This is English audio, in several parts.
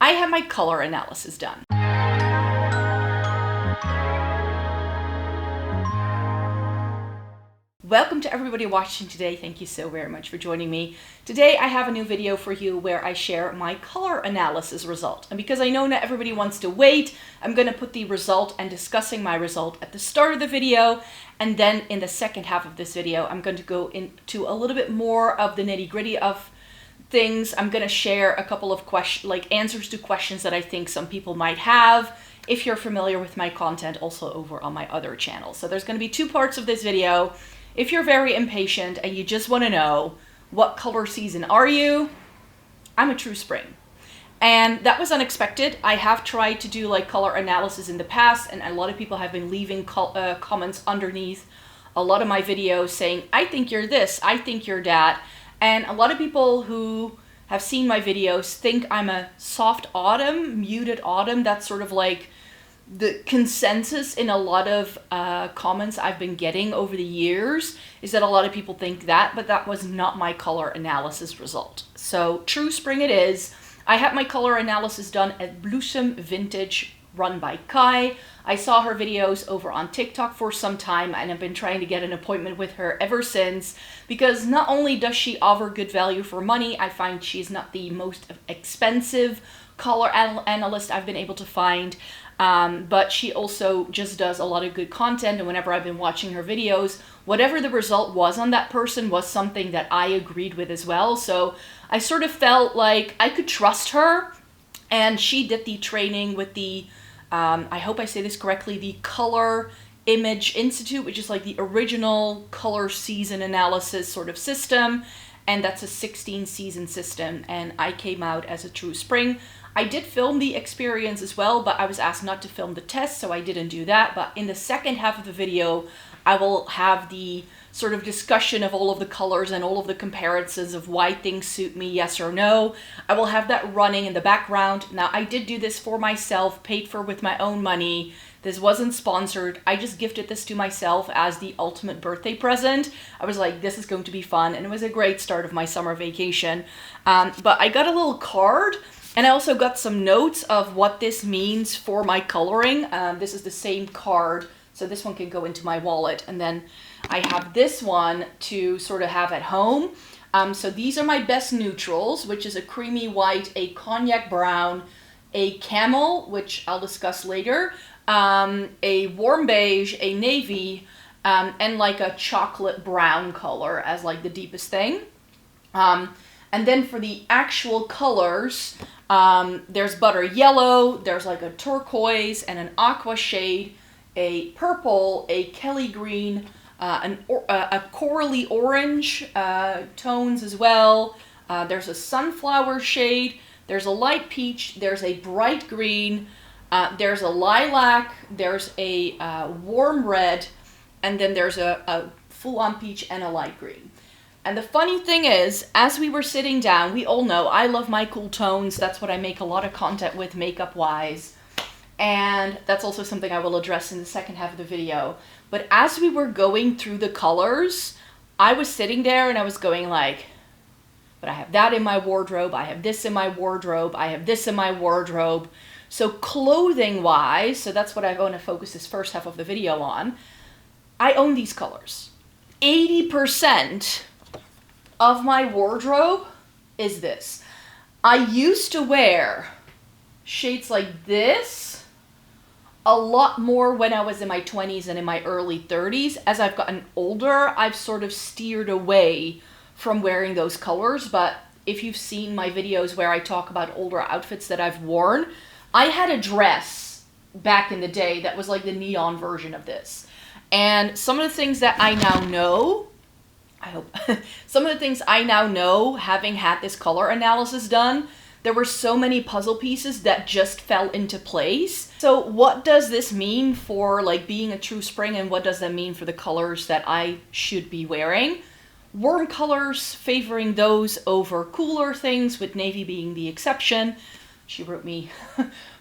I had my color analysis done. Welcome to everybody watching today. Thank you so very much for joining me. Today I have a new video for you where I share my color analysis result. And because I know not everybody wants to wait, I'm going to put the result and discussing my result at the start of the video. And then in the second half of this video, I'm going to go into a little bit more of the nitty-gritty of things. I'm going to share a couple of answers to questions that I think some people might have if you're familiar with my content also over on my other channel. So there's going to be two parts of this video. If you're very impatient and you just want to know what color season are you, I'm a true spring. And that was unexpected. I have tried to do like color analysis in the past, and a lot of people have been leaving comments underneath a lot of my videos saying, I think you're this, I think you're that. And a lot of people who have seen my videos think I'm a soft autumn, muted autumn. That's sort of like the consensus in a lot of comments I've been getting over the years, is that a lot of people think that, but that was not my color analysis result. So true spring it is. I had my color analysis done at Bloesem Vintage, run by Kai. I saw her videos over on TikTok for some time, and I've been trying to get an appointment with her ever since, because not only does she offer good value for money, I find she's not the most expensive color analyst I've been able to find, but she also just does a lot of good content. And whenever I've been watching her videos, whatever the result was on that person was something that I agreed with as well. So I sort of felt like I could trust her, and she did the training with the I hope I say this correctly, the Color Image Institute, which is like the original color season analysis sort of system. And that's a 16 season system. And I came out as a true spring. I did film the experience as well, but I was asked not to film the test, so I didn't do that. But in the second half of the video, I will have the sort of discussion of all of the colors and all of the comparisons of why things suit me, yes or no. I will have that running in the background. Now, I did do this for myself, paid for with my own money. This wasn't sponsored. I just gifted this to myself as the ultimate birthday present. I was like, this is going to be fun, and it was a great start of my summer vacation. But I got a little card, and I also got some notes of what this means for my coloring. This is the same card, so this one can go into my wallet, and then I have this one to sort of have at home. So these are my best neutrals, which is a creamy white, a cognac brown, a camel, which I'll discuss later, a warm beige, a navy, and like a chocolate brown color as like the deepest thing. And then for the actual colors, there's butter yellow, there's like a turquoise and an aqua shade, a purple, a Kelly green, a corally orange tones as well. There's a sunflower shade, there's a light peach, there's a bright green, there's a lilac, there's a warm red, and then there's a full-on peach and a light green. And the funny thing is, as we were sitting down, we all know I love my cool tones. That's what I make a lot of content with makeup-wise. And that's also something I will address in the second half of the video. But as we were going through the colors, I was sitting there and I was going like, but I have that in my wardrobe, I have this in my wardrobe, I have this in my wardrobe. So clothing-wise, so that's what I'm going to focus this first half of the video on, I own these colors. 80% of my wardrobe is this. I used to wear shades like this a lot more when I was in my 20s and in my early 30s. As I've gotten older, I've sort of steered away from wearing those colors. But if you've seen my videos where I talk about older outfits that I've worn, I had a dress back in the day that was like the neon version of this. And some of the things that I now know, I hope, some of the things I now know, having had this color analysis done, there were so many puzzle pieces that just fell into place. So what does this mean for like being a true spring, and what does that mean for the colors that I should be wearing? Warm colors, favoring those over cooler things, with navy being the exception. She wrote me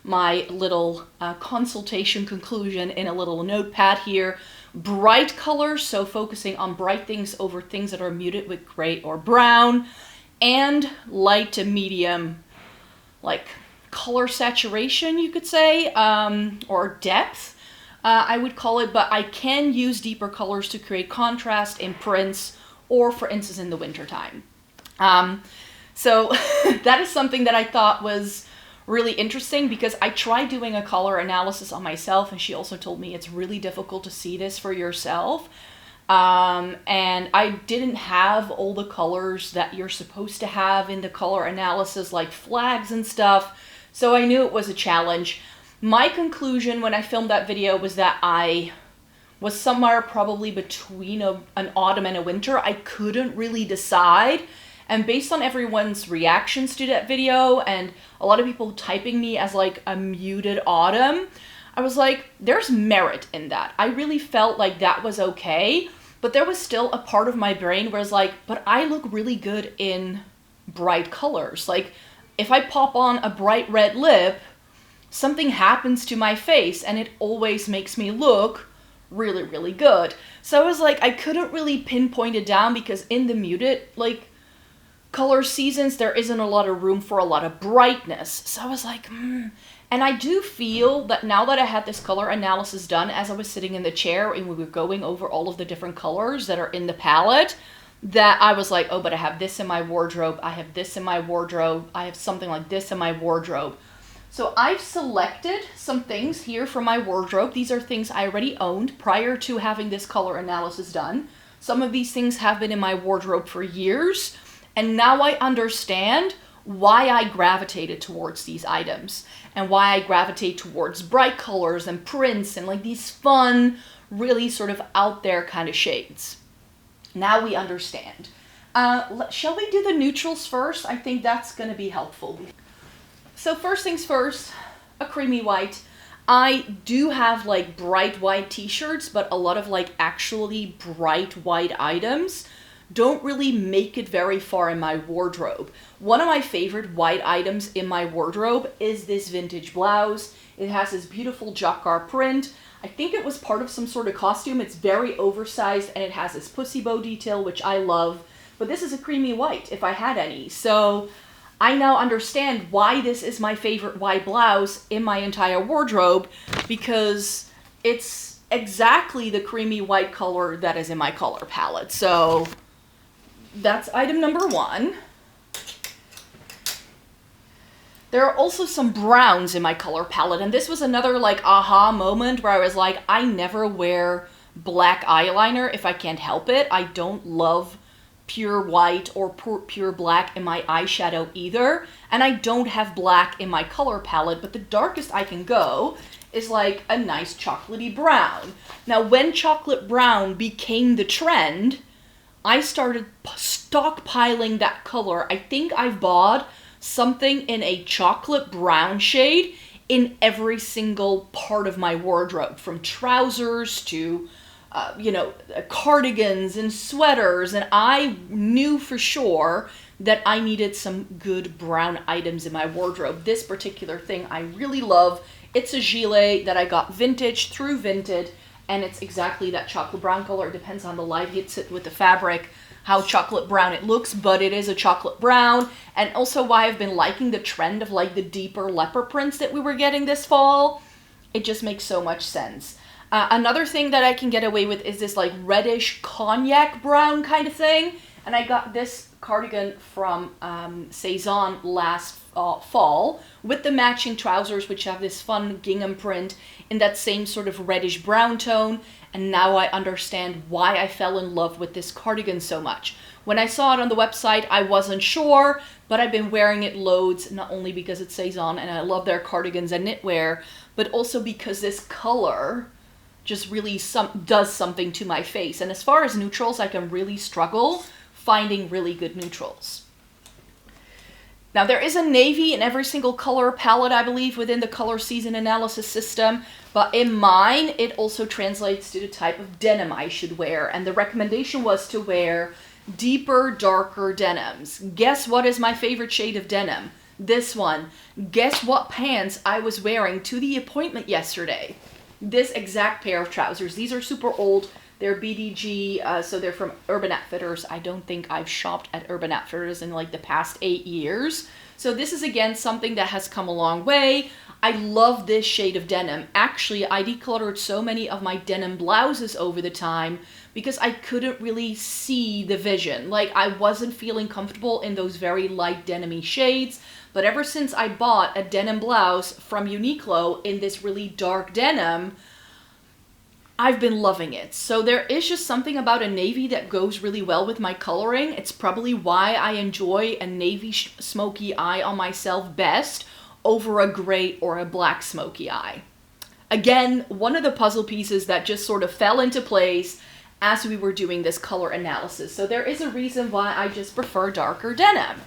my little consultation conclusion in a little notepad here. Bright colors, so focusing on bright things over things that are muted with gray or brown. And light to medium, like color saturation, you could say, or depth, I would call it, but I can use deeper colors to create contrast in prints or, for instance, in the wintertime. So that is something that I thought was really interesting, because I tried doing a color analysis on myself, and she also told me it's really difficult to see this for yourself. And I didn't have all the colors that you're supposed to have in the color analysis, like flags and stuff. So I knew it was a challenge. My conclusion when I filmed that video was that I was somewhere probably between an autumn and a winter. I couldn't really decide. And based on everyone's reactions to that video and a lot of people typing me as like a muted autumn, I was like, there's merit in that. I really felt like that was okay, but there was still a part of my brain where it's like, but I look really good in bright colors. Like if I pop on a bright red lip, something happens to my face and it always makes me look really, really good. So I was like, I couldn't really pinpoint it down, because in the muted, like, color seasons, there isn't a lot of room for a lot of brightness. So I was like, And I do feel that now that I had this color analysis done, as I was sitting in the chair and we were going over all of the different colors that are in the palette, that I was like, oh, but I have this in my wardrobe, I have this in my wardrobe, I have something like this in my wardrobe. So I've selected some things here from my wardrobe. These are things I already owned prior to having this color analysis done. Some of these things have been in my wardrobe for years, and now I understand why I gravitated towards these items and why I gravitate towards bright colors and prints and like these fun, really sort of out there kind of shades. Now we understand. Shall we do the neutrals first? I think that's going to be helpful. So first things first, a creamy white. I do have like bright white t-shirts, but a lot of like actually bright white items don't really make it very far in my wardrobe. One of my favorite white items in my wardrobe is this vintage blouse. It has this beautiful jacquard print. I think it was part of some sort of costume. It's very oversized and it has this pussy bow detail, which I love. But this is a creamy white, if I had any. So I now understand why this is my favorite white blouse in my entire wardrobe, because it's exactly the creamy white color that is in my color palette. So that's item number one. There are also some browns in my color palette, and this was another like aha moment where I was like, I never wear black eyeliner if I can't help it. I don't love pure white or pure black in my eyeshadow either, and I don't have black in my color palette, but the darkest I can go is like a nice chocolatey brown. Now when chocolate brown became the trend, I started stockpiling that color. I think I've bought something in a chocolate brown shade in every single part of my wardrobe, from trousers to cardigans and sweaters, and I knew for sure that I needed some good brown items in my wardrobe. This particular thing I really love. It's a gilet that I got vintage through Vinted, and it's exactly that chocolate brown color. It depends on the light hits it with the fabric, how chocolate brown it looks, but it is a chocolate brown. And also why I've been liking the trend of like the deeper leopard prints that we were getting this fall. It just makes so much sense. Another thing that I can get away with is this like reddish cognac brown kind of thing. And I got this cardigan from Saison last fall with the matching trousers, which have this fun gingham print in that same sort of reddish brown tone. And now I understand why I fell in love with this cardigan so much. When I saw it on the website, I wasn't sure, but I've been wearing it loads, not only because it's Saison and I love their cardigans and knitwear, but also because this color just really does something to my face. And as far as neutrals, I can really struggle finding really good neutrals. Now there is a navy in every single color palette, I believe, within the color season analysis system, but in mine, it also translates to the type of denim I should wear. And the recommendation was to wear deeper, darker denims. Guess what is my favorite shade of denim? This one. Guess what pants I was wearing to the appointment yesterday? This exact pair of trousers. These are super old. They're BDG, so they're from Urban Outfitters. I don't think I've shopped at Urban Outfitters in like the past 8 years. So this is again something that has come a long way. I love this shade of denim. Actually, I decluttered so many of my denim blouses over the time because I couldn't really see the vision. Like, I wasn't feeling comfortable in those very light denim-y shades. But ever since I bought a denim blouse from Uniqlo in this really dark denim, I've been loving it. So there is just something about a navy that goes really well with my coloring. It's probably why I enjoy a navy smoky eye on myself best over a gray or a black smoky eye. Again, one of the puzzle pieces that just sort of fell into place as we were doing this color analysis. So there is a reason why I just prefer darker denim.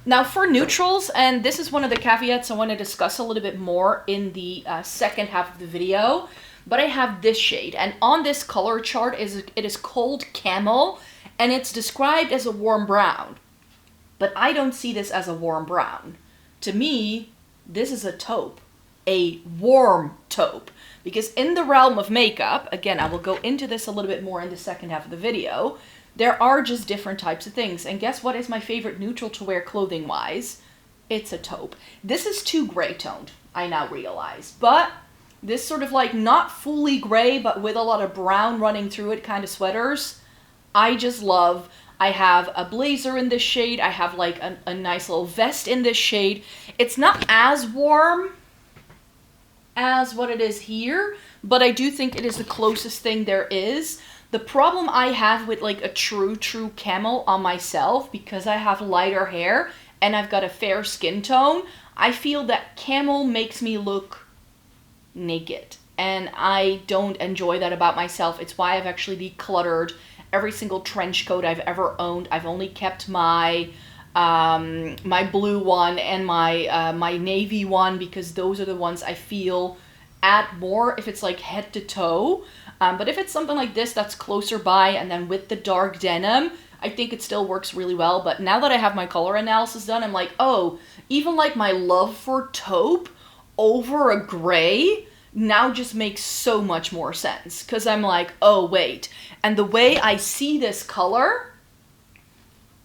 Now for neutrals, and this is one of the caveats I want to discuss a little bit more in the second half of the video, but I have this shade, and on this color chart it is called Camel, and it's described as a warm brown, but I don't see this as a warm brown. To me, this is a taupe, a warm taupe, because in the realm of makeup, again, I will go into this a little bit more in the second half of the video, there are just different types of things. And guess what is my favorite neutral to wear clothing-wise? It's a taupe. This is too gray toned, I now realize. But this sort of like not fully gray, but with a lot of brown running through it kind of sweaters, I just love. I have a blazer in this shade. I have like a nice little vest in this shade. It's not as warm as what it is here, but I do think it is the closest thing there is. The problem I have with like a true camel on myself, because I have lighter hair and I've got a fair skin tone, I feel that camel makes me look naked. And I don't enjoy that about myself. It's why I've actually decluttered every single trench coat I've ever owned. I've only kept my my blue one and my navy one, because those are the ones I feel add more if it's like head to toe. But if it's something like this that's closer by and then with the dark denim, I think it still works really well. But now that I have my color analysis done, I'm like, oh, even like my love for taupe over a gray now just makes so much more sense. Because I'm like, oh, wait. And the way I see this color,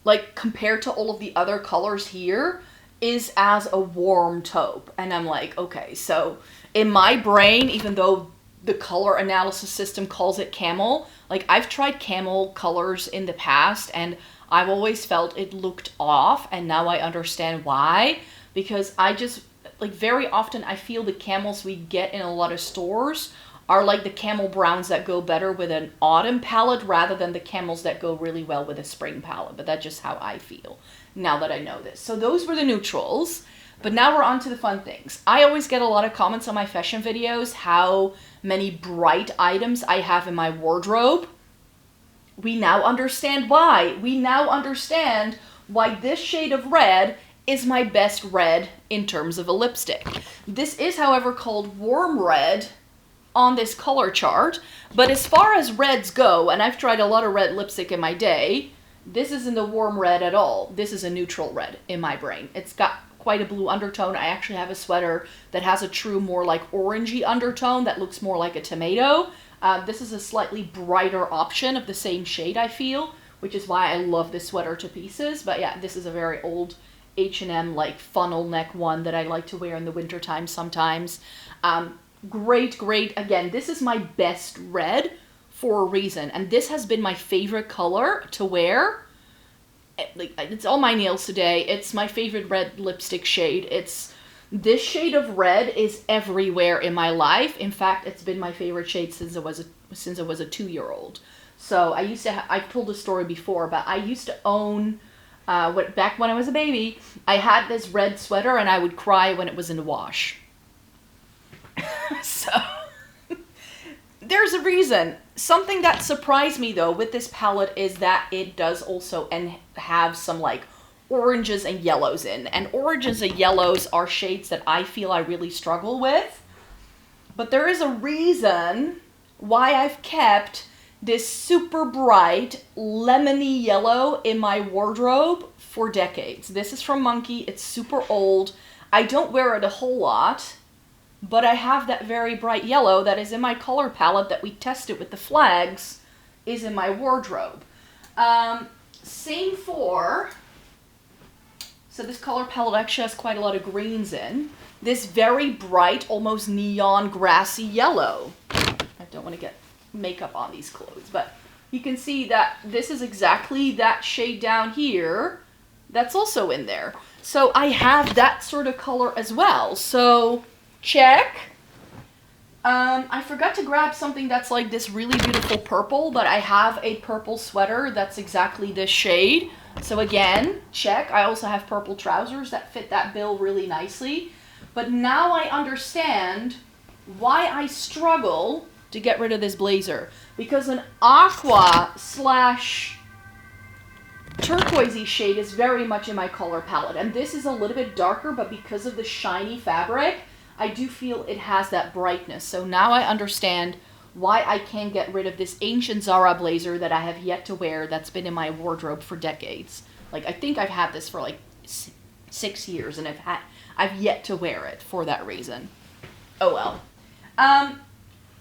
like compared to all of the other colors here, is as a warm taupe. And I'm like, okay, so in my brain, even though the color analysis system calls it camel, like I've tried camel colors in the past and I've always felt it looked off, and now I understand why. Because I just, like very often I feel the camels we get in a lot of stores are like the camel browns that go better with an autumn palette rather than the camels that go really well with a spring palette. But that's just how I feel now that I know this. So those were the neutrals. But now we're on to the fun things. I always get a lot of comments on my fashion videos how many bright items I have in my wardrobe. We now understand why. We now understand why this shade of red is my best red in terms of a lipstick. This is, however, called warm red on this color chart. But as far as reds go, and I've tried a lot of red lipstick in my day, this isn't a warm red at all. This is a neutral red in my brain. It's got quite a blue undertone. I actually have a sweater that has a true more like orangey undertone that looks more like a tomato. This is a slightly brighter option of the same shade, I feel, which is why I love this sweater to pieces. But yeah, this is a very old H&M like funnel neck one that I like to wear in the wintertime sometimes. Great. Again, this is my best red for a reason. And this has been my favorite color to wear. Like, it's on my nails today. It's my favorite red lipstick shade. This shade of red is everywhere in my life. In fact, it's been my favorite shade since I was a 2-year-old. So I've told this story before, but I used to own, back when I was a baby, I had this red sweater and I would cry when it was in the wash. So there's a reason. Something that surprised me though with this palette is that it does also have some like oranges and yellows in. And oranges and yellows are shades that I feel I really struggle with. But there is a reason why I've kept this super bright lemony yellow in my wardrobe for decades. This is from Monkey. It's super old. I don't wear it a whole lot, but I have that very bright yellow that is in my color palette that we tested with the flags, is in my wardrobe. Same for So this color palette actually has quite a lot of greens in. This very bright, almost neon grassy yellow. I don't want to get makeup on these clothes, but you can see that this is exactly that shade down here that's also in there. So I have that sort of color as well. So check. I forgot to grab something that's like this really beautiful purple, but I have a purple sweater that's exactly this shade. So again, check. I also have purple trousers that fit that bill really nicely. But now I understand why I struggle to get rid of this blazer. Because an aqua slash turquoisey shade is very much in my color palette. And this is a little bit darker, but because of the shiny fabric, I do feel it has that brightness. So now I understand why I can't get rid of this ancient Zara blazer that I have yet to wear that's been in my wardrobe for decades. Like, I think I've had this for like 6 years and I've yet to wear it for that reason. Oh well.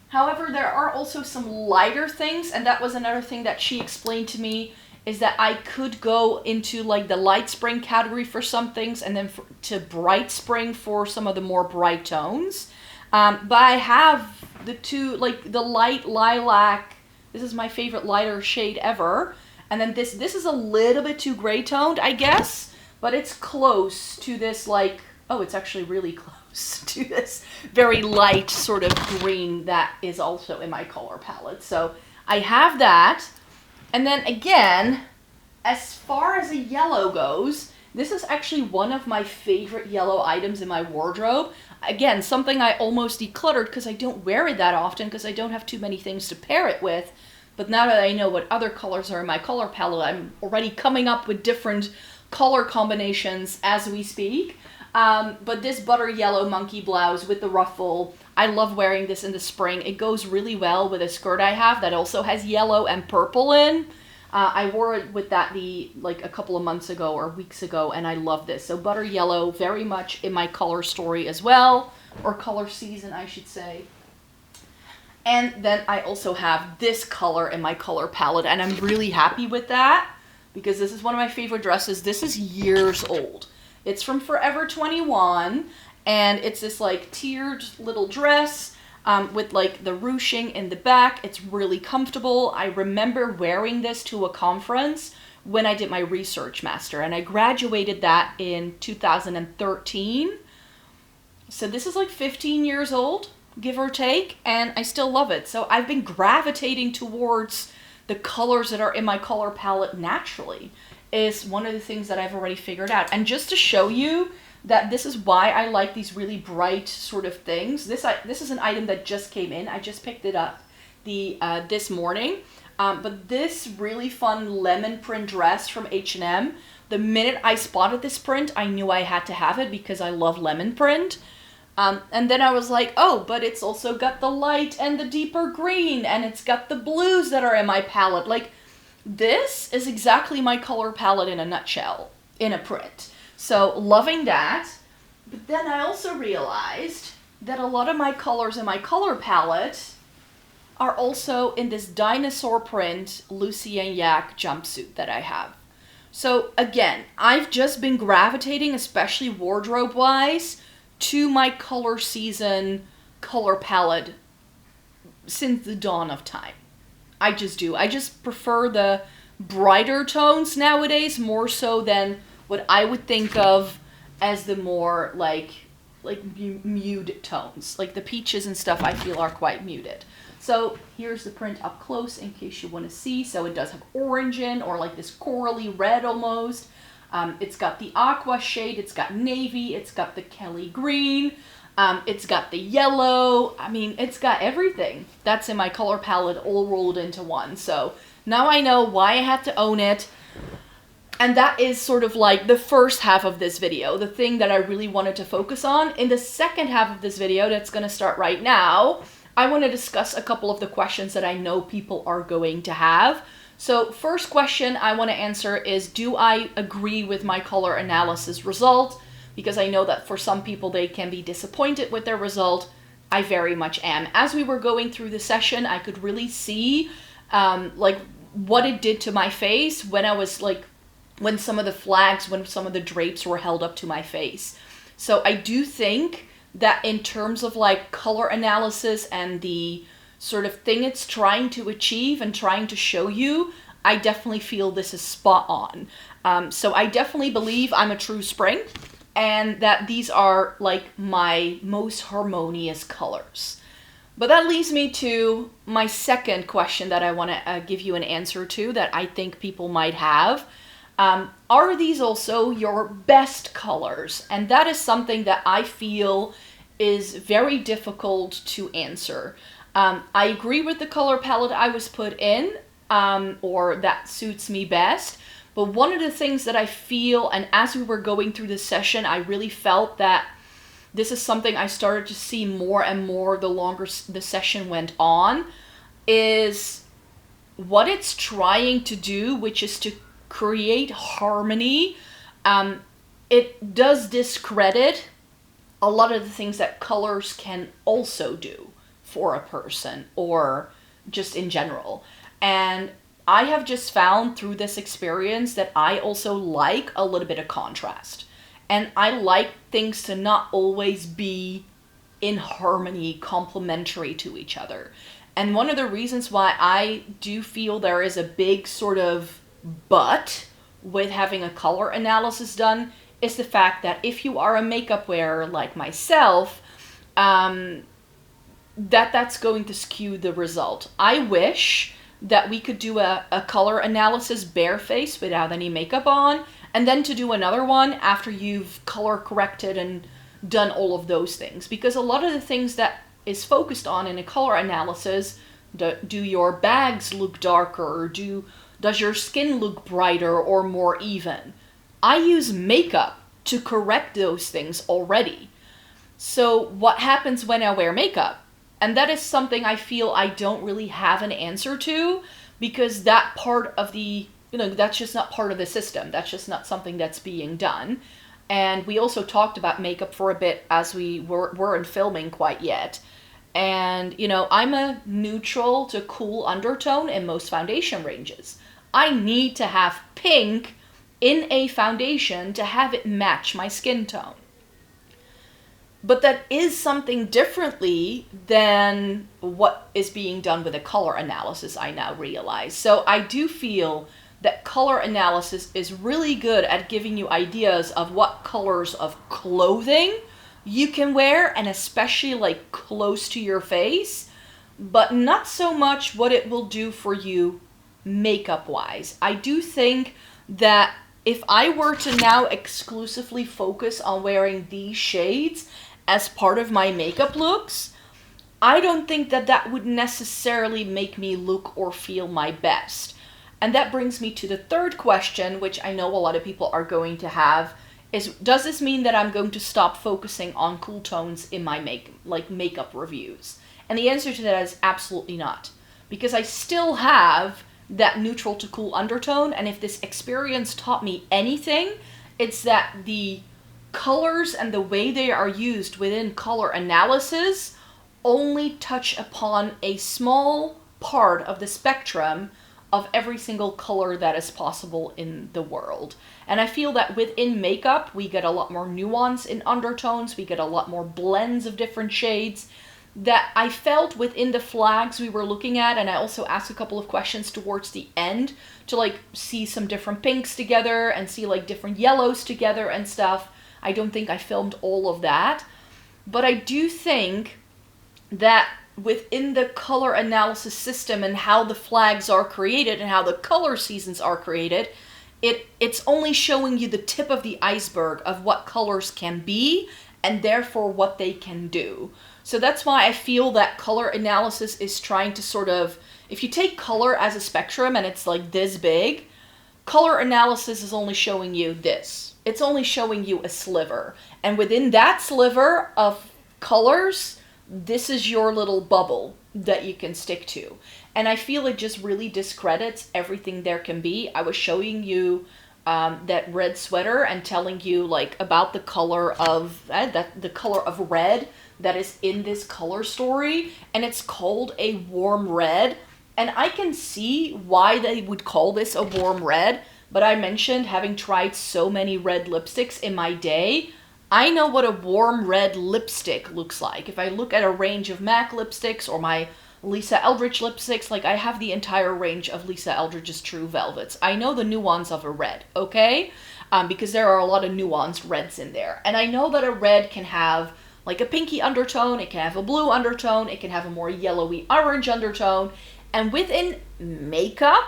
However, there are also some lighter things, and that was another thing that she explained to me, is that I could go into like the light spring category for some things and then to bright spring for some of the more bright tones. But I have the two, like the light lilac, this is my favorite lighter shade ever. And then this is a little bit too gray toned, I guess, but it's close to this like, oh, it's actually really close to this very light sort of green that is also in my color palette. So I have that. And then again, as far as a yellow goes, this is actually one of my favorite yellow items in my wardrobe. Again, something I almost decluttered because I don't wear it that often because I don't have too many things to pair it with. But now that I know what other colors are in my color palette, I'm already coming up with different color combinations as we speak. But this butter yellow monkey blouse with the ruffle, I love wearing this in the spring. It goes really well with a skirt I have that also has yellow and purple in. I wore it with that like a couple of months ago or weeks ago, and I love this. So butter yellow, very much in my color story as well, or color season, I should say. And then I also have this color in my color palette, and I'm really happy with that because this is one of my favorite dresses. This is years old. It's from Forever 21, and it's this like tiered little dress with like the ruching in the back. It's really comfortable. I remember wearing this to a conference when I did my research master, and I graduated that in 2013. So this is like 15 years old, give or take, and I still love it. So I've been gravitating towards the colors that are in my color palette naturally. Is one of the things that I've already figured out. And just to show you that this is why I like these really bright sort of things, this is an item that just came in. I just picked it up this morning. But this really fun lemon print dress from H&M, the minute I spotted this print, I knew I had to have it because I love lemon print. And then I was like, oh, but it's also got the light and the deeper green, and it's got the blues that are in my palette. Like, this is exactly my color palette in a nutshell, in a print. So loving that. But then I also realized that a lot of my colors in my color palette are also in this dinosaur print Lucien Yak jumpsuit that I have. So again, I've just been gravitating, especially wardrobe wise, to my color season color palette since the dawn of time. I just do. I just prefer the brighter tones nowadays more so than what I would think of as the more like muted tones. Like the peaches and stuff I feel are quite muted. So here's the print up close in case you want to see. So it does have orange in, or like this corally red almost. It's got the aqua shade, it's got navy, it's got the Kelly green. It's got the yellow. I mean, it's got everything that's in my color palette all rolled into one. So now I know why I had to own it. And that is sort of like the first half of this video, the thing that I really wanted to focus on. In the second half of this video that's going to start right now, I want to discuss a couple of the questions that I know people are going to have. So first question I want to answer is, do I agree with my color analysis result? Because I know that for some people they can be disappointed with their result. I very much am. As we were going through the session, I could really see like what it did to my face when I was like when some of the flags, when some of the drapes were held up to my face. So I do think that in terms of like color analysis and the sort of thing it's trying to achieve and trying to show you, I definitely feel this is spot on. So I definitely believe I'm a true spring, and that these are like my most harmonious colors. But that leads me to my second question that I want to give you an answer to, that I think people might have. Are these also your best colors? And that is something that I feel is very difficult to answer. I agree with the color palette I was put in, or that suits me best. But one of the things that I feel, and as we were going through the session, I really felt that this is something I started to see more and more the longer the session went on, is what it's trying to do, which is to create harmony. It does discredit a lot of the things that colors can also do for a person or just in general. And I have just found through this experience that I also like a little bit of contrast. And I like things to not always be in harmony, complementary to each other. And one of the reasons why I do feel there is a big sort of but with having a color analysis done is the fact that if you are a makeup wearer like myself, that's going to skew the result. I wish that we could do a color analysis barefaced without any makeup on, and then to do another one after you've color corrected and done all of those things. Because a lot of the things that is focused on in a color analysis, do your bags look darker? Does your skin look brighter or more even? I use makeup to correct those things already. So what happens when I wear makeup? And that is something I feel I don't really have an answer to, because that part of the, that's just not part of the system. That's just not something that's being done. And we also talked about makeup for a bit as we weren't filming quite yet. And, I'm a neutral to cool undertone in most foundation ranges. I need to have pink in a foundation to have it match my skin tone. But that is something differently than what is being done with a color analysis, I now realize. So I do feel that color analysis is really good at giving you ideas of what colors of clothing you can wear, and especially like close to your face, but not so much what it will do for you makeup-wise. I do think that if I were to now exclusively focus on wearing these shades as part of my makeup looks, I don't think that would necessarily make me look or feel my best. And that brings me to the third question, which I know a lot of people are going to have, is does this mean that I'm going to stop focusing on cool tones in my makeup reviews? And the answer to that is absolutely not. Because I still have that neutral to cool undertone, and if this experience taught me anything, it's that the colors and the way they are used within color analysis only touch upon a small part of the spectrum of every single color that is possible in the world. And I feel that within makeup, we get a lot more nuance in undertones, we get a lot more blends of different shades that I felt within the flags we were looking at. And I also asked a couple of questions towards the end to see some different pinks together and see different yellows together and stuff. I don't think I filmed all of that, but I do think that within the color analysis system and how the flags are created and how the color seasons are created, it's only showing you the tip of the iceberg of what colors can be and therefore what they can do. So that's why I feel that color analysis is trying to sort of, if you take color as a spectrum and it's this big, color analysis is only showing you this. It's only showing you a sliver. And within that sliver of colors, this is your little bubble that you can stick to. And I feel it just really discredits everything there can be. I was showing you that red sweater and telling you about the color of the color of red that is in this color story, and it's called a warm red. And I can see why they would call this a warm red, but I mentioned having tried so many red lipsticks in my day, I know what a warm red lipstick looks like. If I look at a range of MAC lipsticks or my Lisa Eldridge lipsticks, like I have the entire range of Lisa Eldridge's True Velvets. I know the nuance of a red, okay? Because there are a lot of nuanced reds in there. And I know that a red can have like a pinky undertone, it can have a blue undertone, it can have a more yellowy orange undertone. And within makeup,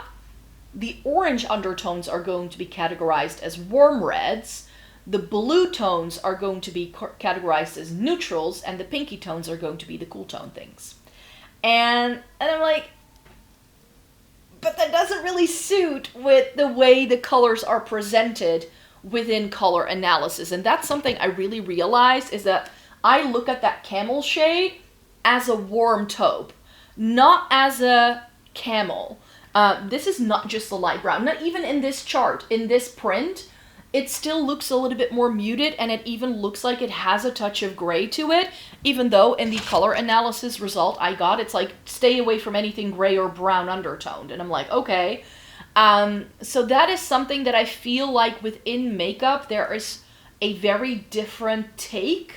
the orange undertones are going to be categorized as warm reds, the blue tones are going to be categorized as neutrals, and the pinky tones are going to be the cool tone things. And I'm like, but that doesn't really suit with the way the colors are presented within color analysis. And that's something I really realized, is that I look at that camel shade as a warm taupe, not as a camel. This is not just a light brown. Not even in this chart, in this print, it still looks a little bit more muted, and it even looks like it has a touch of gray to it, even though in the color analysis result I got, it's like, stay away from anything gray or brown undertoned. And I'm like, okay. So that is something that I feel like within makeup, there is a very different take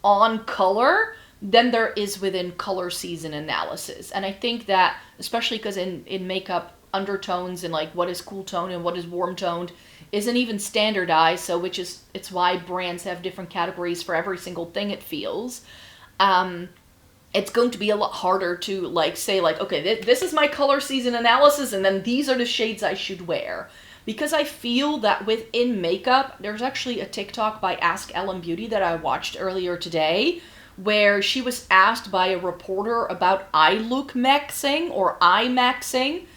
on color than there is within color season analysis. And I think that, especially because in makeup, undertones and like what is cool tone and what is warm toned isn't even standardized, so it's why brands have different categories for every single thing, it feels. It's going to be a lot harder to like say like, okay, this is my color season analysis and then these are the shades I should wear. Because I feel that within makeup, there's actually a TikTok by Ask Ellen Beauty that I watched earlier today, where she was asked by a reporter about eye look maxing or eye maxing,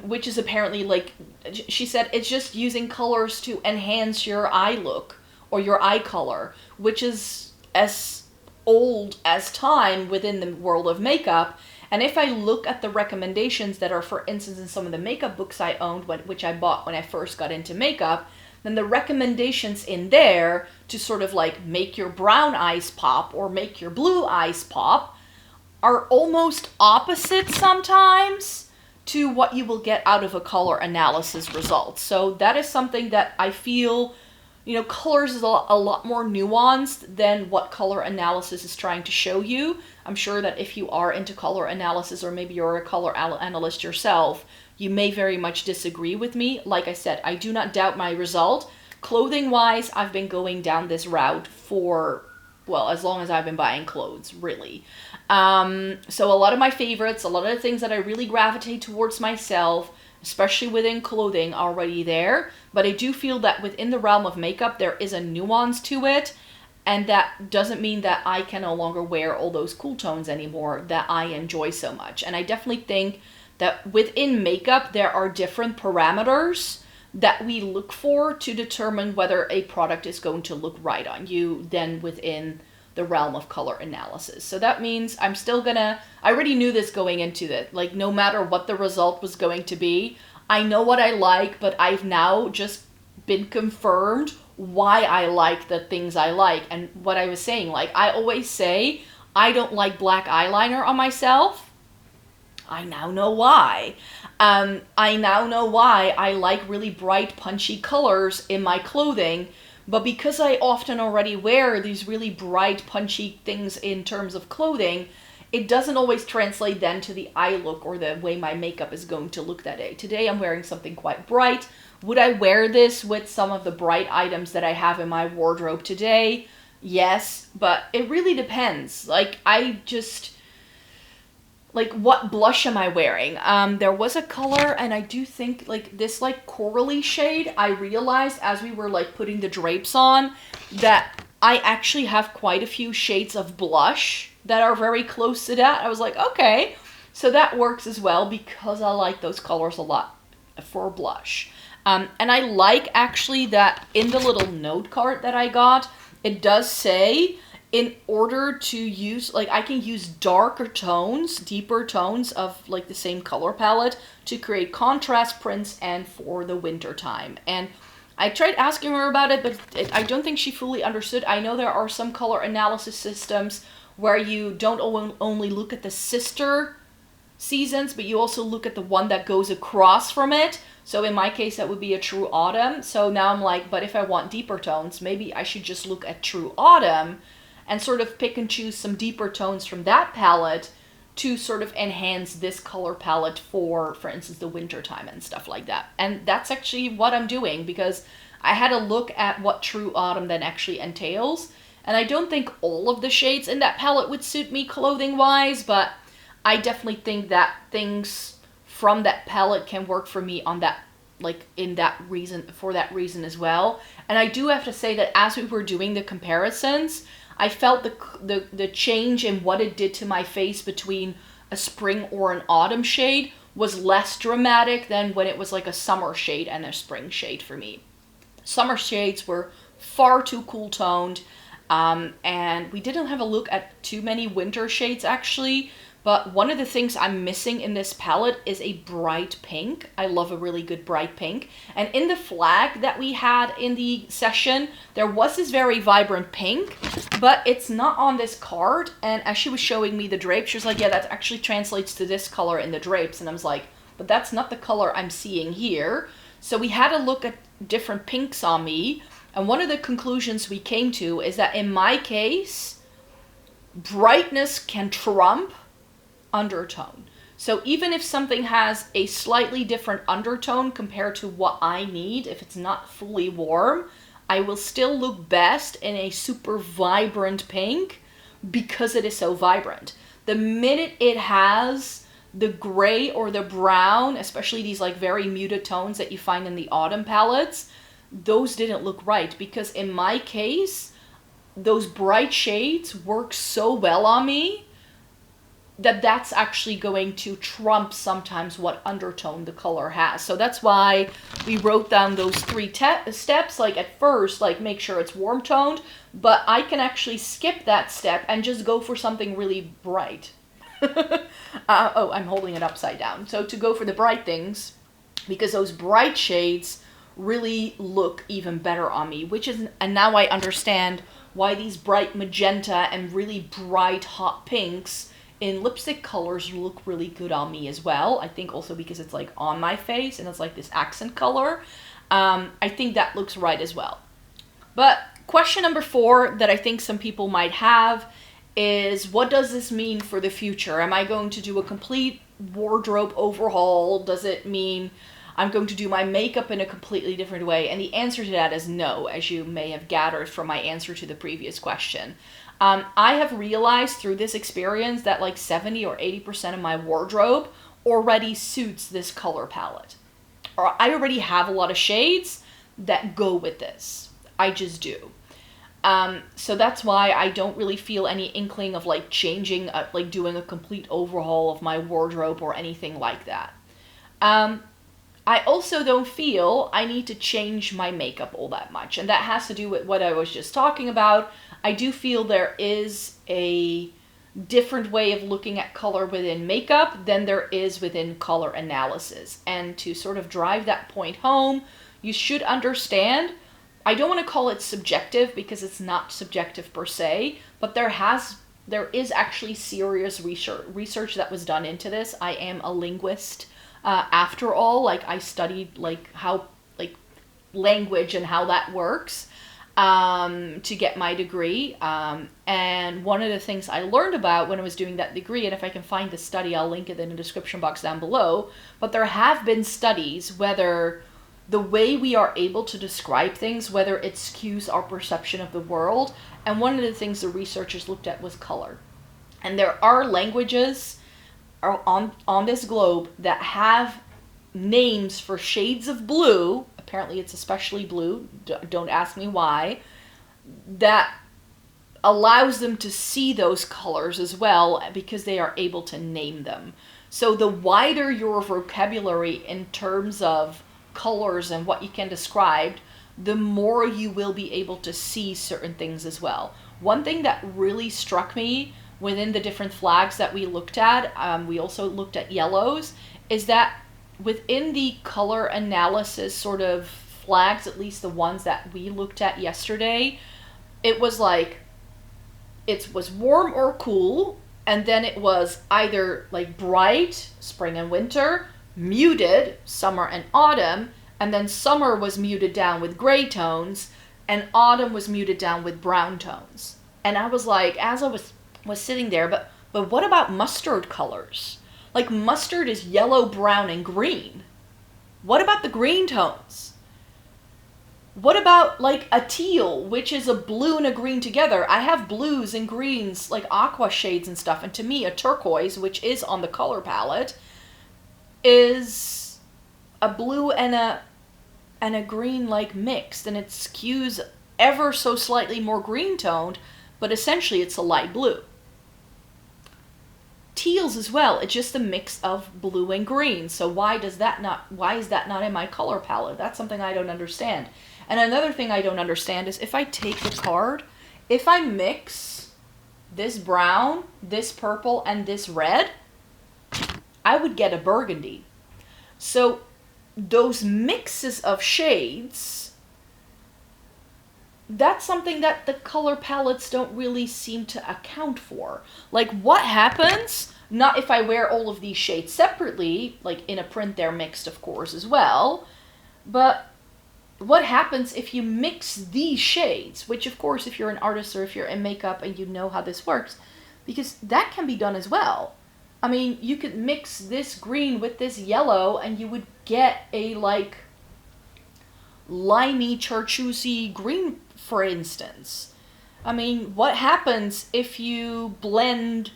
which is apparently like, she said it's just using colors to enhance your eye look or your eye color, which is as old as time within the world of makeup. And if I look at the recommendations that are, for instance, in some of the makeup books I owned, which I bought when I first got into makeup, then the recommendations in there to sort of like make your brown eyes pop or make your blue eyes pop are almost opposite sometimes to what you will get out of a color analysis result. So that is something that I feel, you know, colors is a lot more nuanced than what color analysis is trying to show you. I'm sure that if you are into color analysis, or maybe you're a color analyst yourself, you may very much disagree with me. Like I said, I do not doubt my result. Clothing-wise, I've been going down this route for, well, as long as I've been buying clothes, really. So a lot of my favorites, a lot of the things that I really gravitate towards myself, especially within clothing, are already there. But I do feel that within the realm of makeup, there is a nuance to it. And that doesn't mean that I can no longer wear all those cool tones anymore that I enjoy so much. And I definitely think that within makeup, there are different parameters that we look for to determine whether a product is going to look right on you than within the realm of color analysis. So that means I'm still I already knew this going into it. Like, no matter what the result was going to be, I know what I like, but I've now just been confirmed why I like the things I like. And what I was saying, like, I always say I don't like black eyeliner on myself. I now know why. I now know why I like really bright, punchy colors in my clothing. But because I often already wear these really bright, punchy things in terms of clothing, it doesn't always translate then to the eye look or the way my makeup is going to look that day. Today I'm wearing something quite bright. Would I wear this with some of the bright items that I have in my wardrobe today? Yes, but it really depends. Like, what blush am I wearing? There was a color, and I do think, like, this, like, corally shade, I realized as we were, like, putting the drapes on, that I actually have quite a few shades of blush that are very close to that. I was like, okay, so that works as well, because I like those colors a lot for blush. And I like, actually, that in the little note card that I got, it does say, in order to use, like, I can use darker tones, deeper tones of, like, the same color palette to create contrast prints and for the winter time. And I tried asking her about it, but I don't think she fully understood. I know there are some color analysis systems where you don't only look at the sister seasons, but you also look at the one that goes across from it. So in my case, that would be a true autumn. So now I'm like, but if I want deeper tones, maybe I should just look at true autumn and sort of pick and choose some deeper tones from that palette to sort of enhance this color palette for instance, the winter time and stuff like that. And that's actually what I'm doing, because I had a look at what true autumn then actually entails. And I don't think all of the shades in that palette would suit me clothing wise, but I definitely think that things from that palette can work for me on that, like in that reason, for that reason as well. And I do have to say that as we were doing the comparisons, I felt the change in what it did to my face between a spring or an autumn shade was less dramatic than when it was like a summer shade and a spring shade for me. Summer shades were far too cool toned, and we didn't have a look at too many winter shades actually. But one of the things I'm missing in this palette is a bright pink. I love a really good bright pink. And in the flag that we had in the session, there was this very vibrant pink, but it's not on this card. And as she was showing me the drapes, she was like, yeah, that actually translates to this color in the drapes. And I was like, but that's not the color I'm seeing here. So we had a look at different pinks on me. And one of the conclusions we came to is that in my case, brightness can trump undertone. So even if something has a slightly different undertone compared to what I need, if it's not fully warm, I will still look best in a super vibrant pink because it is so vibrant. The minute it has the gray or the brown, especially these like very muted tones that you find in the autumn palettes, those didn't look right, because in my case, those bright shades work so well on me that that's actually going to trump sometimes what undertone the color has. So that's why we wrote down those 3 steps. Like at first, like make sure it's warm toned, but I can actually skip that step and just go for something really bright. Oh, I'm holding it upside down. So to go for the bright things, because those bright shades really look even better on me, and now I understand why these bright magenta and really bright hot pinks in lipstick colors look really good on me as well. I think also because it's like on my face and it's like this accent color. I think that looks right as well. But question number 4 that I think some people might have is, what does this mean for the future? Am I going to do a complete wardrobe overhaul? Does it mean I'm going to do my makeup in a completely different way? And the answer to that is no, as you may have gathered from my answer to the previous question. I have realized through this experience that like 70 or 80% of my wardrobe already suits this color palette. Or I already have a lot of shades that go with this. I just do. So that's why I don't really feel any inkling of like changing, like doing a complete overhaul of my wardrobe or anything like that. I also don't feel I need to change my makeup all that much. And that has to do with what I was just talking about. I do feel there is a different way of looking at color within makeup than there is within color analysis. And to sort of drive that point home, you should understand, I don't want to call it subjective because it's not subjective per se, but there is actually serious research that was done into this. I am a linguist. After all, like I studied like how like language and how that works to get my degree. And one of the things I learned about when I was doing that degree, and if I can find the study, I'll link it in the description box down below, but there have been studies whether the way we are able to describe things, whether it skews our perception of the world. And one of the things the researchers looked at was color. And there are languages on this globe that have names for shades of blue, apparently it's especially blue, don't ask me why, that allows them to see those colors as well because they are able to name them. So the wider your vocabulary in terms of colors and what you can describe, the more you will be able to see certain things as well. One thing that really struck me within the different flags that we looked at, we also looked at yellows, is that within the color analysis sort of flags, at least the ones that we looked at yesterday, it was like, it was warm or cool, and then it was either like bright, spring and winter, muted, summer and autumn, and then summer was muted down with gray tones, and autumn was muted down with brown tones. And I was like, as I was sitting there, but what about mustard colors? Like mustard is yellow, brown, and green. What about the green tones? What about like a teal, which is a blue and a green together? I have blues and greens, like aqua shades and stuff. And to me, a turquoise, which is on the color palette, is a blue and a green like mixed. And it skews ever so slightly more green toned, but essentially it's a light blue. Teals as well, it's just a mix of blue and green. So why is that not in my color palette? That's something I don't understand. And another thing I don't understand is if I take the card, if I mix this brown, this purple, and this red, I would get a burgundy. So those mixes of shades, that's something that the color palettes don't really seem to account for. Like what happens, not if I wear all of these shades separately, like in a print they're mixed of course as well, but what happens if you mix these shades, which of course if you're an artist or if you're in makeup and you know how this works, because that can be done as well. I mean, you could mix this green with this yellow and you would get a like limey, chartreusey green, for instance. I mean, what happens if you blend,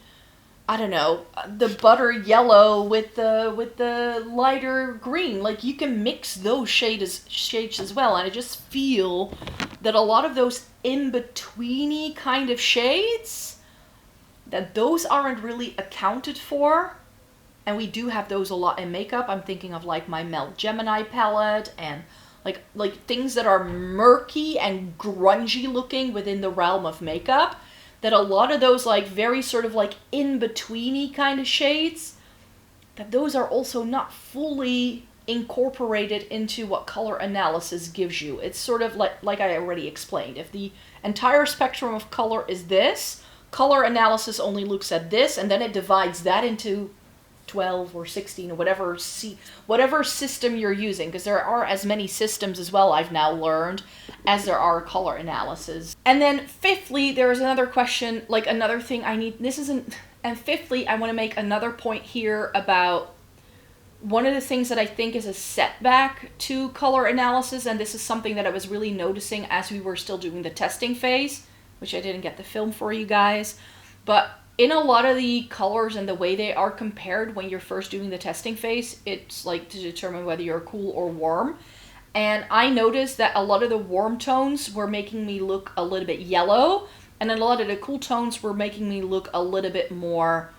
I don't know, the butter yellow with the lighter green? Like you can mix those shades as well. And I just feel that a lot of those in-betweeny kind of shades, that those aren't really accounted for. And we do have those a lot in makeup. I'm thinking of like my Melt Gemini palette and like things that are murky and grungy looking within the realm of makeup, that a lot of those like very sort of like in-betweeny kind of shades, that those are also not fully incorporated into what color analysis gives you. It's sort of like I already explained. If the entire spectrum of color is this, color analysis only looks at this, and then it divides that into 12 or 16 or whatever system you're using, because there are as many systems as well, I've now learned, as there are color analysis. And then fifthly, there is another question, like another thing and fifthly, I want to make another point here about one of the things that I think is a setback to color analysis, and this is something that I was really noticing as we were still doing the testing phase, which I didn't get the film for you guys, but in a lot of the colors and the way they are compared when you're first doing the testing phase, it's like to determine whether you're cool or warm. And I noticed that a lot of the warm tones were making me look a little bit yellow, and then a lot of the cool tones were making me look a little bit more,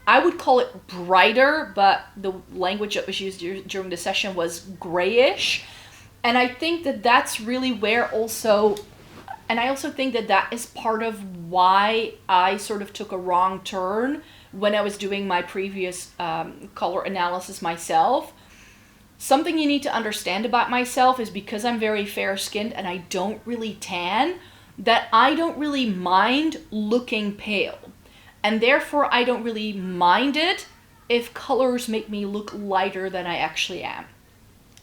I would call it brighter, but the language that was used during the session was grayish. And I think that that's really where also, and I also think that that is part of why I sort of took a wrong turn when I was doing my previous color analysis myself. Something you need to understand about myself is because I'm very fair-skinned and I don't really tan, that I don't really mind looking pale. And therefore, I don't really mind it if colors make me look lighter than I actually am.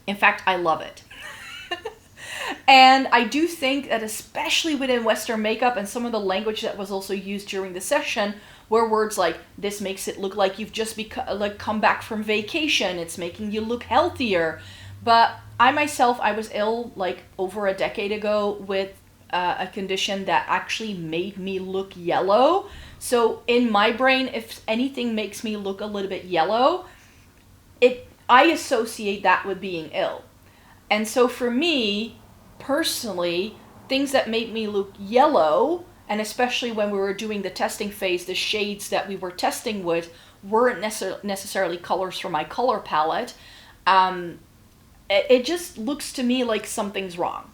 In fact, I love it. And I do think that especially within Western makeup and some of the language that was also used during the session were words like, this makes it look like you've just come back from vacation, it's making you look healthier. But I myself, I was ill like over a decade ago with a condition that actually made me look yellow. So in my brain, if anything makes me look a little bit yellow, I associate that with being ill. And so for me, personally, things that made me look yellow, and especially when we were doing the testing phase, the shades that we were testing with weren't necessarily colors from my color palette. It just looks to me like something's wrong.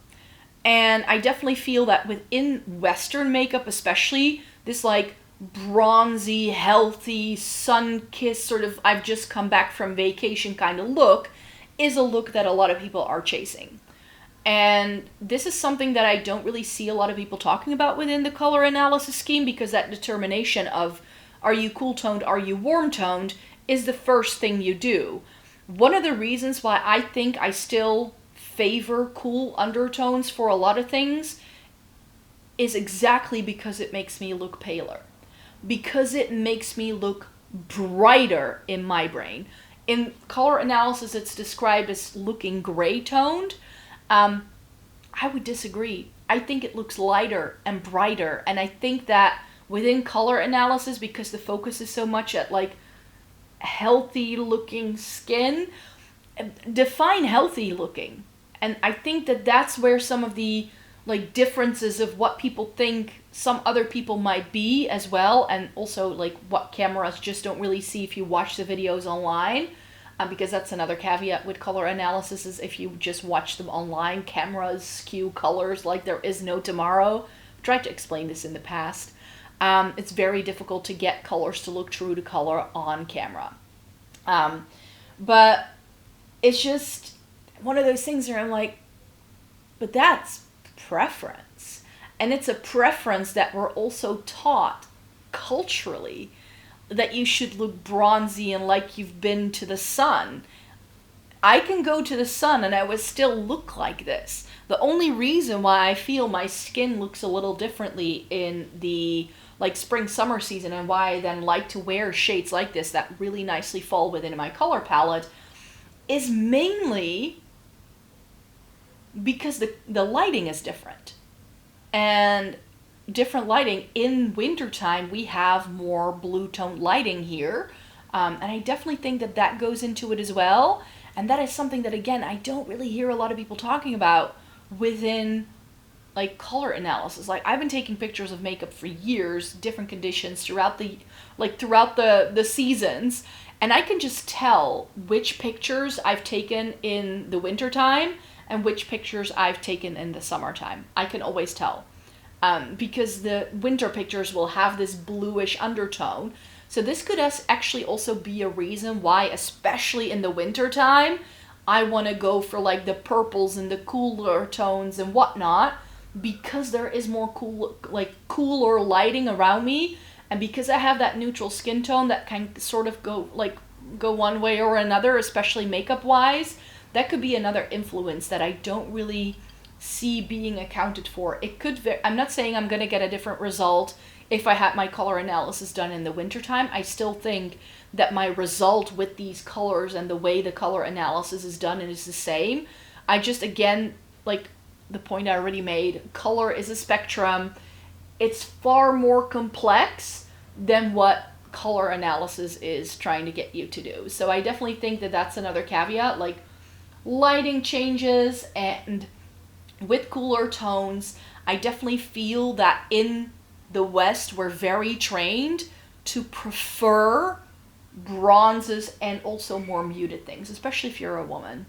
And I definitely feel that within Western makeup especially, this like bronzy, healthy, sun-kissed sort of I've just come back from vacation kind of look is a look that a lot of people are chasing. And this is something that I don't really see a lot of people talking about within the color analysis scheme, because that determination of are you cool toned, are you warm toned, is the first thing you do. One of the reasons why I think I still favor cool undertones for a lot of things is exactly because it makes me look paler. Because it makes me look brighter in my brain. In color analysis, it's described as looking gray toned. I would disagree. I think it looks lighter and brighter. And I think that within color analysis, because the focus is so much at like healthy looking skin, define healthy looking. And I think that that's where some of the like differences of what people think some other people might be as well, and also like what cameras just don't really see if you watch the videos online, because that's another caveat with color analysis, is if you just watch them online, cameras skew colors like there is no tomorrow. I've tried to explain this in the past. It's very difficult to get colors to look true to color on camera. But it's just one of those things where I'm like, but that's preference. And it's a preference that we're also taught culturally, that you should look bronzy and like you've been to the sun. I can go to the sun and I would still look like this. The only reason why I feel my skin looks a little differently in the like spring summer season, and why I then like to wear shades like this that really nicely fall within my color palette, is mainly because the lighting is different. And different lighting, in wintertime we have more blue toned lighting here, and I definitely think that that goes into it as well. And that is something that, again, I don't really hear a lot of people talking about within like color analysis. Like, I've been taking pictures of makeup for years, different conditions throughout the seasons, and I can just tell which pictures I've taken in the wintertime and which pictures I've taken in the summertime. I can always tell. Because the winter pictures will have this bluish undertone. So this could actually also be a reason why, especially in the winter time, I want to go for like the purples and the cooler tones and whatnot, because there is more cooler lighting around me, and because I have that neutral skin tone that can sort of go one way or another, especially makeup wise. That could be another influence that I don't really see being accounted for. It could I'm not saying I'm going to get a different result if I had my color analysis done in the wintertime. I still think that my result with these colors and the way the color analysis is done is the same. I just, again, like the point I already made, color is a spectrum. It's far more complex than what color analysis is trying to get you to do. So I definitely think that that's another caveat. Like, lighting changes, and with cooler tones, I definitely feel that in the West we're very trained to prefer bronzes and also more muted things, especially if you're a woman.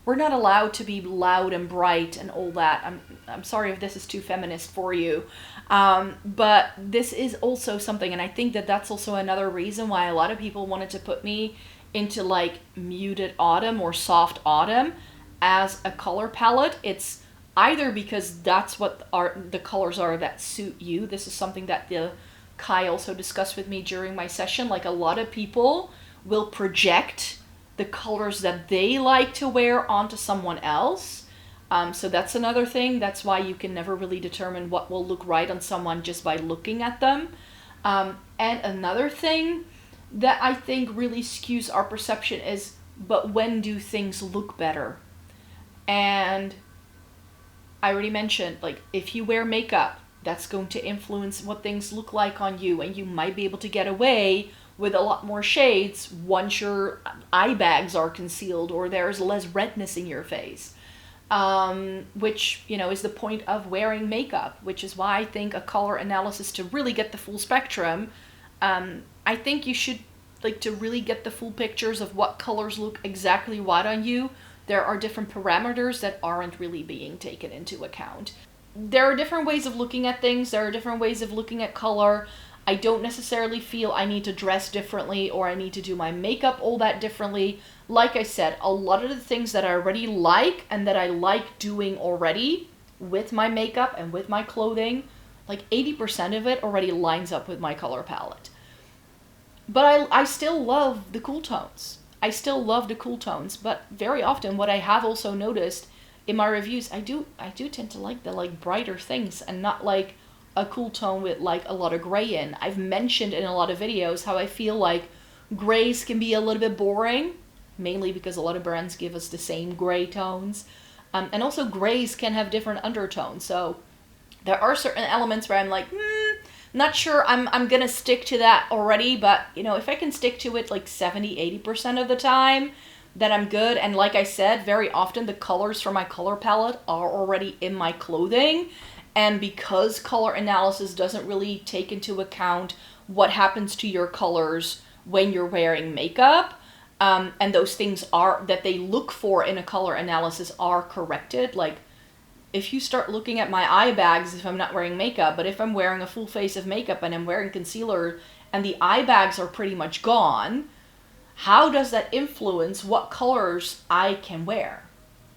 We're not allowed to be loud and bright and all that. I'm sorry if this is too feminist for you, but this is also something, and I think that that's also another reason why a lot of people wanted to put me into like muted autumn or soft autumn as a color palette. It's either because that's what the colors are that suit you. This is something that Kai also discussed with me during my session. Like, a lot of people will project the colors that they like to wear onto someone else. So that's another thing. That's why you can never really determine what will look right on someone just by looking at them. And another thing that I think really skews our perception is, but when do things look better? And I already mentioned, like, if you wear makeup, that's going to influence what things look like on you, and you might be able to get away with a lot more shades once your eye bags are concealed or there's less redness in your face. Which, is the point of wearing makeup, which is why I think a color analysis, to really get the full spectrum, I think you should, to really get the full pictures of what colors look exactly what on you, there are different parameters that aren't really being taken into account. There are different ways of looking at things. There are different ways of looking at color. I don't necessarily feel I need to dress differently or I need to do my makeup all that differently. Like I said, a lot of the things that I already like and that I like doing already with my makeup and with my clothing, like 80% of it already lines up with my color palette. But I still love the cool tones. I still love the cool tones, but very often what I have also noticed in my reviews, I do tend to like the like brighter things and not like a cool tone with like a lot of gray in. I've mentioned in a lot of videos how I feel like grays can be a little bit boring, mainly because a lot of brands give us the same gray tones. And also grays can have different undertones. So there are certain elements where I'm like, not sure I'm gonna stick to that already, but you know, if I can stick to it like 70-80% of the time, then I'm good. And like I said, very often the colors from my color palette are already in my clothing. And because color analysis doesn't really take into account what happens to your colors when you're wearing makeup, and those things are that they look for in a color analysis are corrected. Like if you start looking at my eye bags, if I'm not wearing makeup, but if I'm wearing a full face of makeup and I'm wearing concealer and the eye bags are pretty much gone, how does that influence what colors I can wear?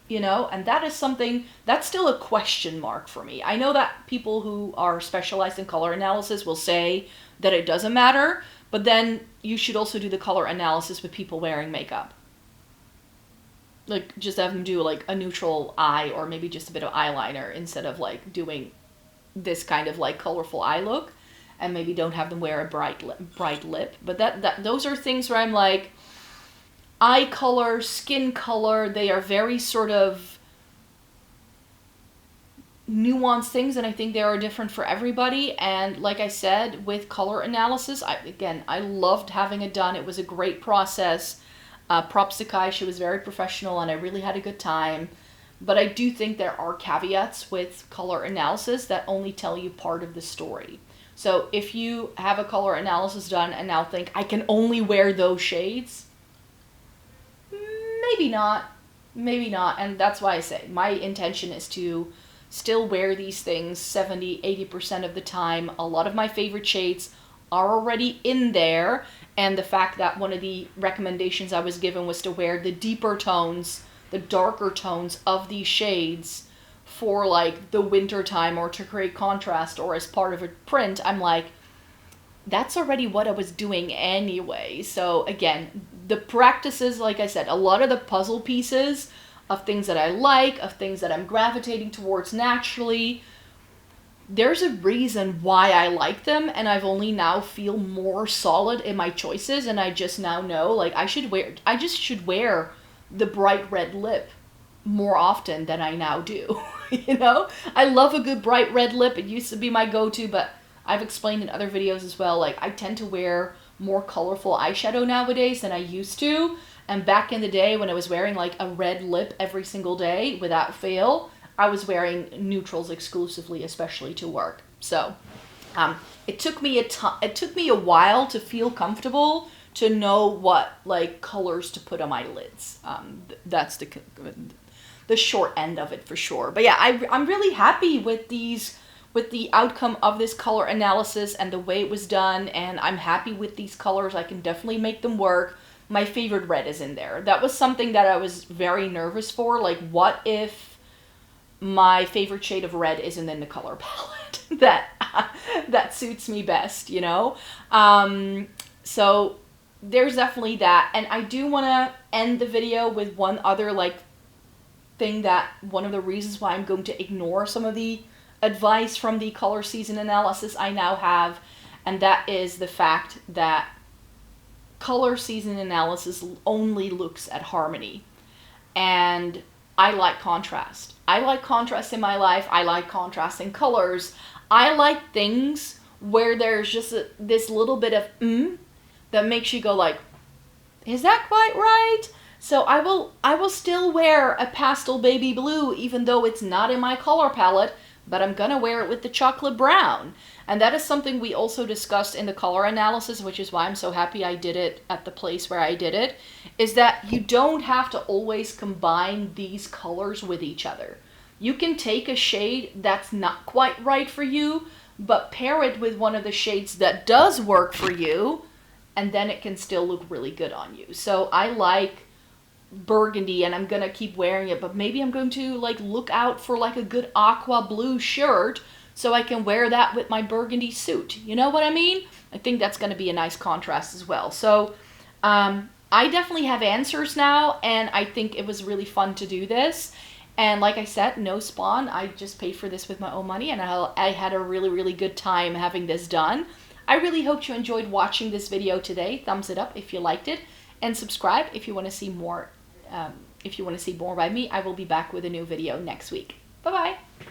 You know, and that is something that's still a question mark for me. I know that people who are specialized in color analysis will say that it doesn't matter, but then you should also do the color analysis with people wearing makeup. Like just have them do like a neutral eye or maybe just a bit of eyeliner instead of like doing this kind of like colorful eye look, and maybe don't have them wear a bright lip. But that those are things where I'm like, eye color, skin color, they are very sort of nuanced things, and I think they are different for everybody. And like I said, with color analysis, I loved having it done. It was a great process. Props to Kai, she was very professional and I really had a good time. But I do think there are caveats with color analysis that only tell you part of the story. So if you have a color analysis done and now think, I can only wear those shades, maybe not. And that's why I say my intention is to still wear these things 70-80% of the time. A lot of my favorite shades are already in there. And the fact that one of the recommendations I was given was to wear the deeper tones, the darker tones of these shades for like the winter time or to create contrast or as part of a print, I'm like, that's already what I was doing anyway. So again, the practices, like I said, a lot of the puzzle pieces of things that I like, of things that I'm gravitating towards naturally, there's a reason why I like them, and I've only now feel more solid in my choices, and I just now know, like, I just should wear the bright red lip more often than I now do, you know? I love a good bright red lip. It used to be my go-to, but I've explained in other videos as well, like, I tend to wear more colorful eyeshadow nowadays than I used to, and back in the day when I was wearing, like, a red lip every single day without fail, I was wearing neutrals exclusively, especially to work. So it took me a while to feel comfortable to know what like colors to put on my lids. That's the short end of it for sure. But yeah, I'm really happy with the outcome of this color analysis and the way it was done, and I'm happy with these colors. I can definitely make them work. My favorite red is in there. That was something that I was very nervous for. Like, what if my favorite shade of red isn't in the color palette that suits me best, you know? So there's definitely that. And I do want to end the video with one other like thing, that one of the reasons why I'm going to ignore some of the advice from the color season analysis I now have, and that is the fact that color season analysis only looks at harmony. And I like contrast. I like contrast in my life. I like contrast in colors. I like things where there's just this little bit of that makes you go like, is that quite right? So I will still wear a pastel baby blue even though it's not in my color palette, but I'm gonna wear it with the chocolate brown. And that is something we also discussed in the color analysis, which is why I'm so happy I did it at the place where I did it, is that you don't have to always combine these colors with each other. You can take a shade that's not quite right for you, but pair it with one of the shades that does work for you, and then it can still look really good on you. So I like burgundy and I'm gonna keep wearing it, but maybe I'm going to like look out for like a good aqua blue shirt so I can wear that with my burgundy suit. You know what I mean? I think that's going to be a nice contrast as well. So I definitely have answers now, and I think it was really fun to do this. And like I said, no spawn. I just paid for this with my own money, and I had a really, really good time having this done. I really hope you enjoyed watching this video today. Thumbs it up if you liked it, and subscribe if you want to see more. If you want to see more by me. I will be back with a new video next week. Bye-bye.